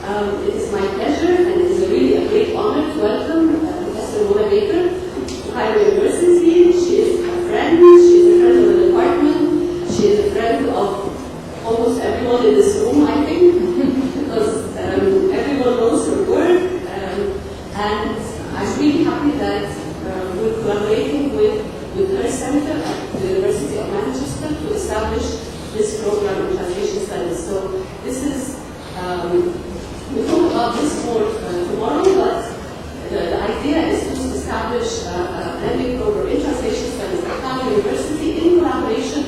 It is my pleasure and it is really a great honor to welcome Professor Hoda to Cairo University. She is a friend, she is a friend of the department, she is a friend of almost everyone in this room, I think, because everyone knows her work, and I'm really happy that we're collaborating with her center at the University of Manchester to establish this program in translation studies. So this is, we'll talk about this more tomorrow, but the idea is to establish a blending program in translation studies at Cairo University in collaboration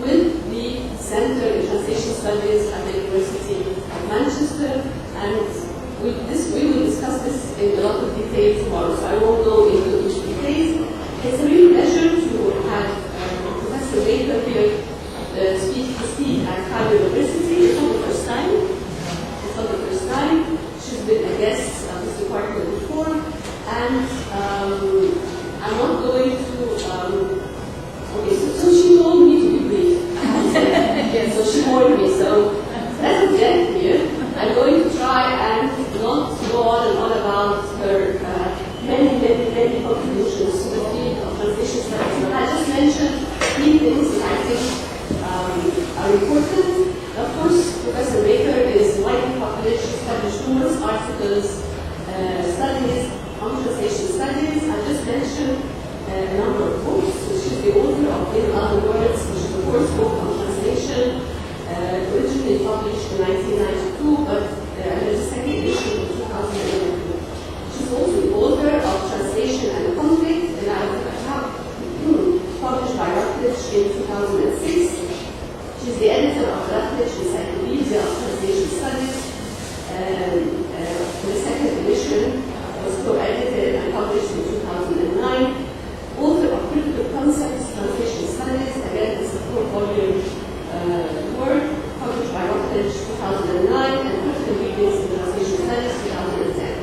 with the Center in Translation Studies at the University of Manchester. And we will discuss this in a lot of detail tomorrow, so I won't go into each details. It's a real pleasure to have Professor Baker here speak at Cairo University. It's not the first time. It's not the first time. She's been a guest of this department before, and I'm not going to. Okay, so she told me to be brief. Yeah, so she warned me. So let's get here. I'm going to try and not go on and on about her many contributions to the field of translation studies. But I just mentioned 3 things that I think are important. Of course, Professor Baker is widely published, established numerous articles, studies on translation studies. I just mentioned a number of books. So she's the author of In Other Words, which is the first book on translation, originally published in 1992, but there's a second edition in 2011. She's also the author of Translation and Conflict, and I have published by Routledge in 2006. She's the editor of Routledge Encyclopedia of Translation Studies. The second edition was co-edited and published in 2009. Author of Critical Concepts, Translation Studies, again, it's a 4-volume work published by Routledge 2009, and Critical Readings in Translation Studies 2010.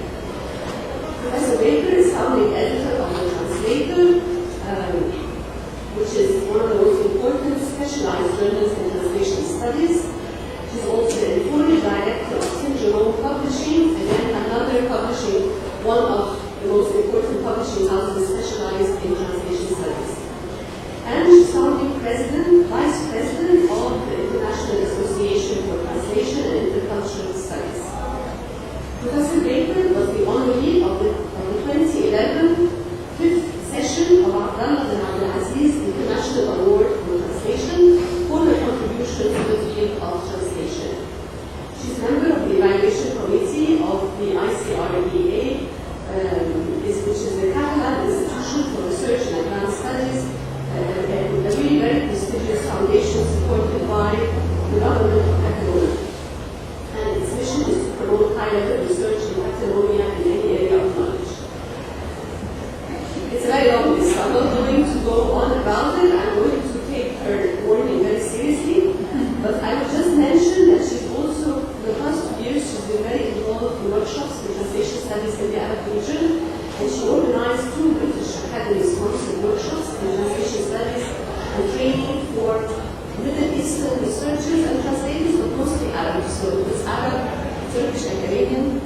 Professor Baker is founding editor of The Translator, which is one of the most important specialized journals in translation studies. She's also the editorial director of St. Jerome Publishing, again another publishing, one of the most important publishing houses specialized in translation studies. And she's founding president, vice president of the International Association for Translation and Intercultural Studies. Professor Baker was the honoree of the 2011 5th session of Abdullah bin Abdulaziz International Award for Translation for her contribution to the field of translation. She's a member of the evaluation committee of the ICRDA, which is the Catalan Institution for Research and Advanced Studies, a really very prestigious foundation supported by the government of Catalonia. And its mission is to promote high-level research in Catalonia in any area of knowledge. It's a very long list. I'm not going to go on about it. I'm going to take her warning very seriously. But I would just mention that she's also, in the past 2 years, she's been very involved in workshops in translation studies in the Arab region. And she organized 2 British Academy-sponsored workshops in translation studies and training for Middle Eastern researchers and translators, but mostly Arab. So it was Arab, Turkish, and Canadian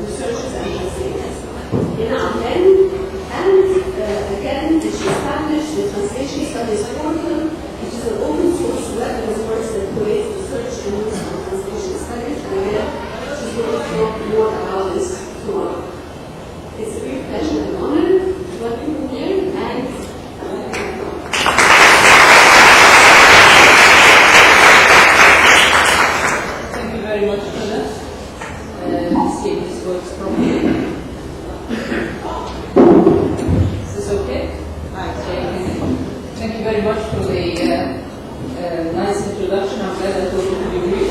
researchers and translators in Amen. And again, she established the Translation Studies Portal, which is an open source web resource that collates research and news on translation studies. And again, she's going to talk more about this tomorrow. It's a great pleasure and honor to welcome you here, and thank you very much for that. Let's see if this works properly. Is this okay? Thank you very much for the nice introduction. I'm glad I told you to be brief.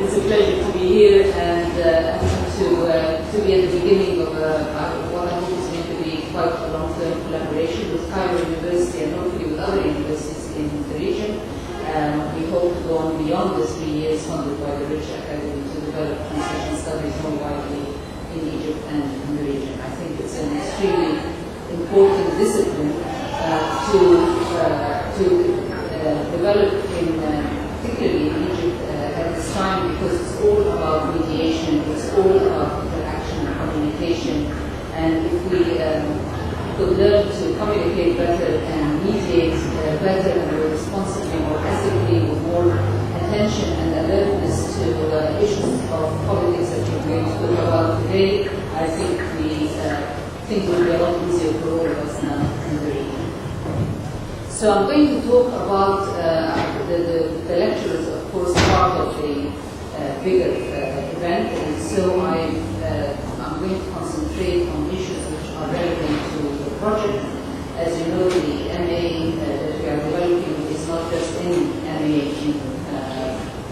It's a pleasure to be here and to be at the beginning of what I hope is going to be quite a long-term collaboration with Cairo University and hopefully with other universities in the region. We hope to go on beyond the 3 years funded by the British Academy to develop translation studies more widely in Egypt and in the region. I think it's an extremely important discipline to develop, particularly in Egypt, at this time because it's all about mediation, it's all about interaction and communication. And if we could learn to communicate better and mediate better and more responsibly, more ethically, with more attention and alertness to issues of politics that we're going to talk about today, I think things will be a lot easier for all of us now in the region. So I'm going to talk about the lecture is, of course, part of the bigger event, and so I'm going to concentrate on issues which are relevant to the project. As you know, the MA that we are developing is not just any MA in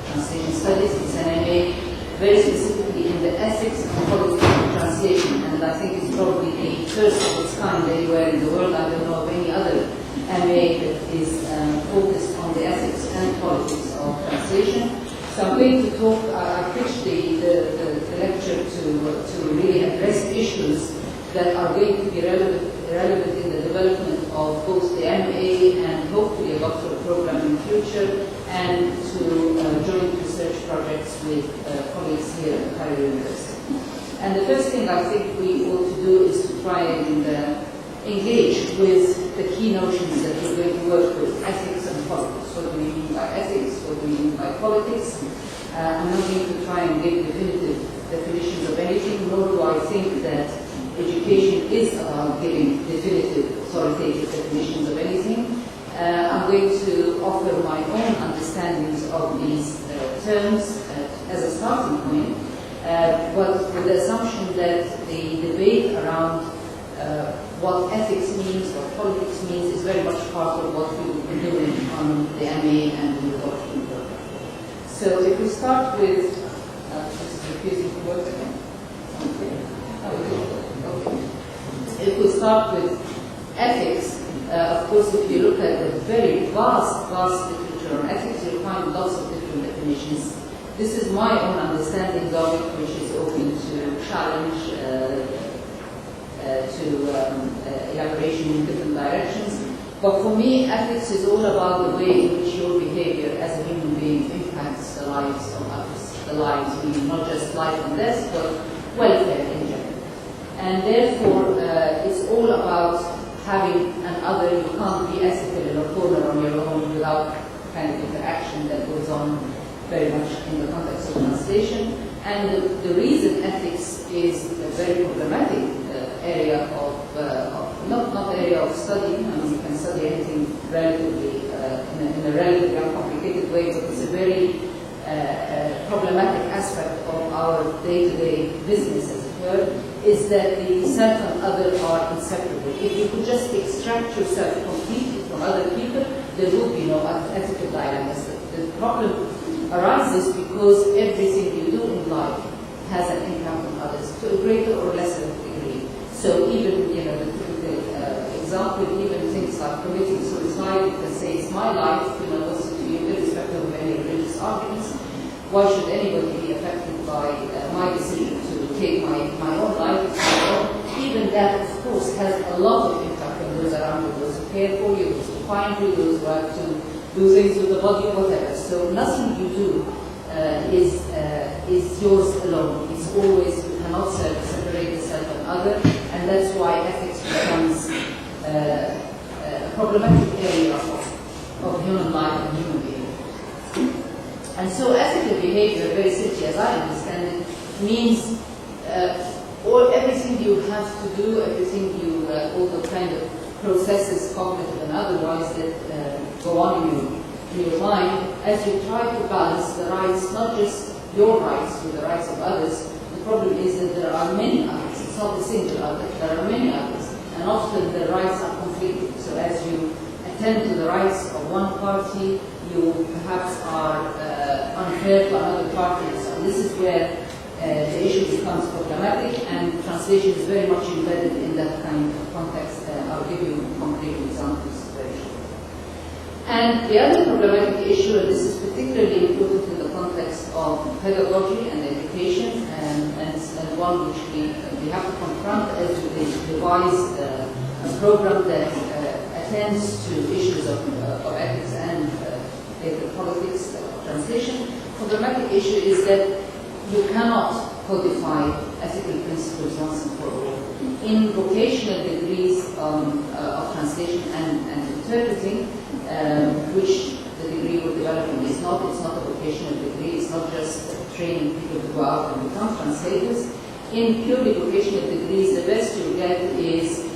translation studies, it's an MA very specifically in the ethics and politics of translation, and I think it's probably the first of its kind anywhere in the world. I don't know of any other MA that is focused on the ethics and politics of translation. So I'm going to talk, I pitched the lecture to really address issues that are going to be relevant in the development of both the MA and hopefully a doctoral program in the future, and to joint research projects with colleagues here at Cairo University. And the first thing I think we ought to do is to try and engage with the key notions that we're going to work with, ethics and politics. What do we mean by ethics? What do we mean by politics? I'm not going to try and give definitive definitions of anything, nor do I think that education is about giving definitive, authoritative definitions of anything. I'm going to offer my own understandings of these terms as a starting point, but with the assumption that the debate around what ethics means, what politics means, is very much part of what we will be doing on the MA and the doctoral program. So if we start with, this is refusing to work again. Okay. If we start with ethics, of course, if you look at the very vast literature on ethics, you'll find lots of different definitions. This is my own understanding of it, which is open to challenge, to elaboration in different directions. But for me, ethics is all about the way in which your behavior as a human being impacts the lives of others. The lives, meaning not just life and death, but welfare in general. And therefore, it's all about having an other. You can't be ethical in a corner on your own without kind of interaction that goes on very much in the context of translation. And the reason ethics is a very problematic area of not area of study. I mean, you can study anything relatively in a relatively uncomplicated way, but it's a very problematic aspect of our day-to-day business, as it were, is that the self and other are inseparable. If you could just extract yourself completely from other people, there would be no ethical dilemmas. The problem arises because everything you do in life has an impact on others to a greater or lesser degree. So even, the typical example, even things like committing suicide, you can say it's my life, what's to you, irrespective of any religious arguments. Why should anybody be affected by my decision to take my own life? Even that, of course, has a lot of impact on those around you, those who care for you, those who find you, those who have to do things with the body, whatever. So nothing you do is yours alone. It's always, you cannot separate yourself and other, and that's why ethics becomes a problematic area of human life and human behavior. And so ethical behavior, very simply as I understand it, means everything you have to do, everything all the kind of processes, cognitive and otherwise, that go on in your mind, as you try to balance the rights, not just your rights with the rights of others. The problem is that there are many others. It's not a single other. There are many others, and often the rights are conflicting. So as you attend to the rights of one party, you perhaps are unfair to another party. So this is where the issue becomes problematic, and translation is very much embedded in that kind of context. I'll give you concrete examples very shortly. And the other problematic issue, and this is particularly important in the context of pedagogy and education, and one which we have to confront as we devise a program that attends to issues of ethics and politics translation, problematic issue is that you cannot codify ethical principles once and for all. In vocational degrees of translation and interpreting, which the degree we're developing is not, it's not a vocational degree, it's not just training people to go out and become translators. In purely vocational degrees, the best you get is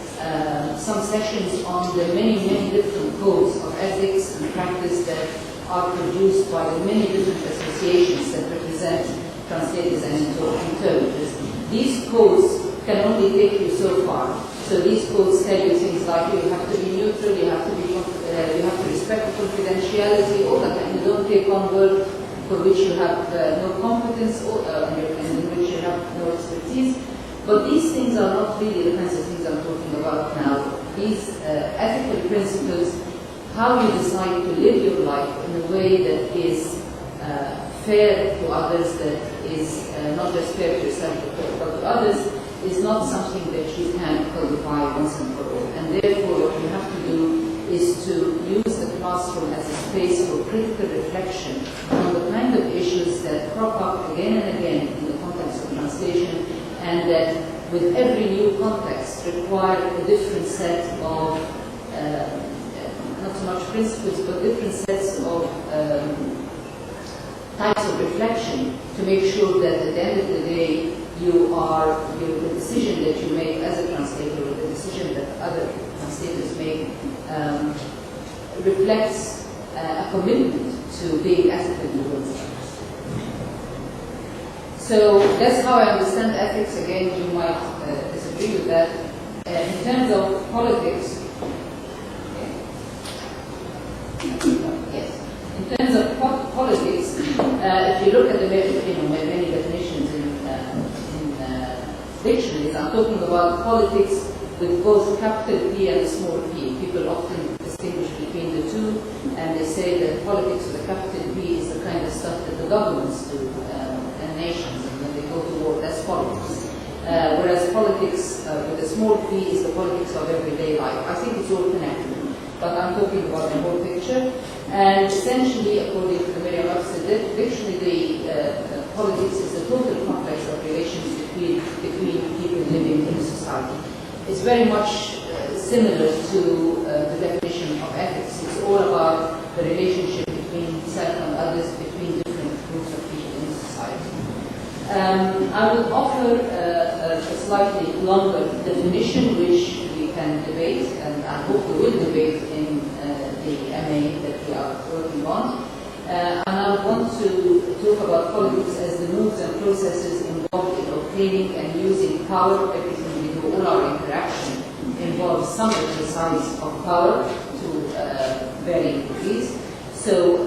some sessions on the many, many different codes of ethics and practice that are produced by the many different associations that represent translators and interpreters. These codes can only take you so far. So these codes tell you things like you have to be neutral, you have to respect confidentiality, all that, and you don't take on work for which you have no competence or and in which you have no expertise. But these things are not really the kinds of things I'm talking about now. These ethical principles, how you decide to live your life in a way that is fair to others, that is not just fair to yourself but to others, is not something that you can codify once and for all. And therefore what you have to do is to use the classroom as a space for critical reflection on the kind of issues that crop up again and again in the context of translation, and that with every new context require a different set of, not so much principles, but different sets of types of reflection to make sure that at the end of the day the decision that you make as a translator or the decision that other translators make reflects a commitment to being ethical in the world. So that's how I understand ethics. Again, you might disagree with that. In terms of politics, yes. In terms of politics, if you look at the many definitions in dictionaries, I'm talking about politics with both capital P and a small p. People often distinguish between the two, and they say that politics with a capital P is the kind of stuff that the governments do and nations, and when they go to war, that's politics. Whereas politics with a small p is the politics of everyday life. I think it's all connected, but I'm talking about the whole picture. And essentially, according to the Merriam-Webster dictionary, politics is the total complex of relations between people living in a society. It's very much similar to the definition of ethics. It's all about the relationship between self and others, between different groups of people in society. I will offer a slightly longer definition, which we can debate, and I hope we will debate in the MA that we are working on. And I want to talk about politics as the moves and processes involved in obtaining and using power. Everything we do, all our interaction involves some exercise of power to varying degrees. So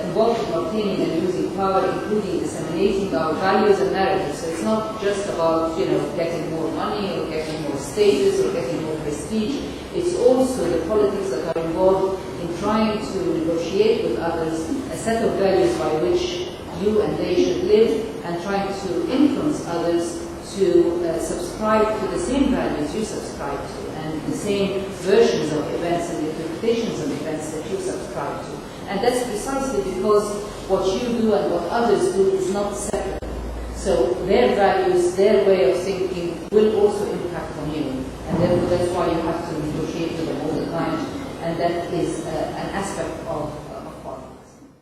involved in obtaining and using power, including disseminating our values and narratives. So it's not just about getting more money or getting more status or getting more prestige. It's also the politics that are involved in trying to negotiate with others a set of values by which you and they should live, and trying to influence others to subscribe to the same values you subscribe to, and the same versions of events and interpretations of events that you subscribe to. And that's precisely because what you do and what others do is not separate. So their values, their way of thinking will also impact on you. And therefore that's why you have to negotiate with them all the time. And that is an aspect of